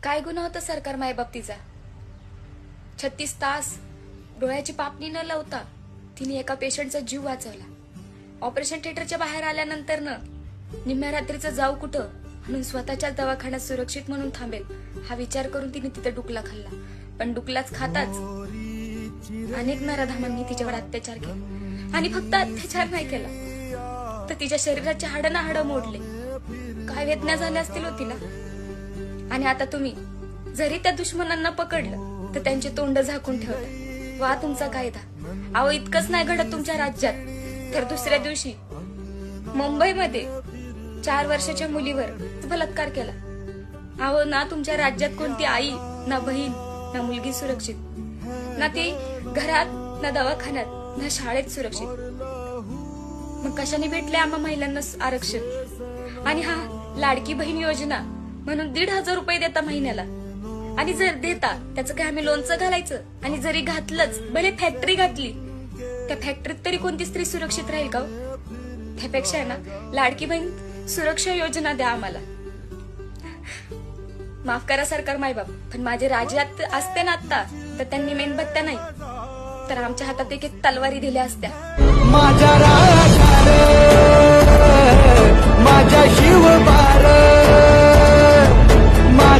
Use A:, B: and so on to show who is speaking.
A: काय गुन्हा होता सरकार मायबाबतीचा? 36 तास डोळ्याची पापणी न लावता तिने एका पेशंटचा जीव वाचवला. ऑपरेशन थिएटरच्या बाहेर आल्यानंतर निम्म्या रात्रीचं जाऊ कुठं म्हणून स्वतःच्या दवाखान्यात सुरक्षित म्हणून थांबेल हा विचार करून तिने तिथे डुकला खाल्ला. पण डुकलाच खाताच अनेक नराधमांनी तिच्यावर अत्याचार केला. आणि फक्त अत्याचार नाही केला तर तिच्या शरीराचे हाडं ना हाडं मोडले. काय वेदना झाल्या असतील हो तिला. आणि आता तुम्ही जरी त्या दुश्मनांना पकडलं तर त्यांचे तोंड झाकून ठेवता. वा तुमचा कायदा. अहो इतकंच नाही घडत तुमच्या राज्यात, तर दुसऱ्या दिवशी मुंबईमध्ये 4 वर्षाच्या मुलीवर बलात्कार केला. अहो ना तुमच्या राज्यात कोणती आई ना बहीण ना मुलगी सुरक्षित, ना ती घरात ना दवाखान्यात ना शाळेत सुरक्षित. मग कशाने भेटले आम्हा महिलांना आरक्षण? आणि हा लाडकी बहीण योजना म्हणून 1,500 रुपये देता महिन्याला. आणि जर देता त्याचं काय आम्ही लोणचं घालायचं? आणि जरी घातलंच भले फॅक्टरी घातली, त्या फॅक्टरीत तरी कोणती स्त्री सुरक्षित राहील का? त्यापेक्षा आहे ना लाडकी बहीण सुरक्षा योजना द्या आम्हाला. माफ करा सरकार मायबाप, पण माझे राज्यात असते ना आता तर त्यांनी मेणबत्त्या नाही तर आमच्या हातात एक तलवारी दिल्या असत्या.
B: माझ्या शिव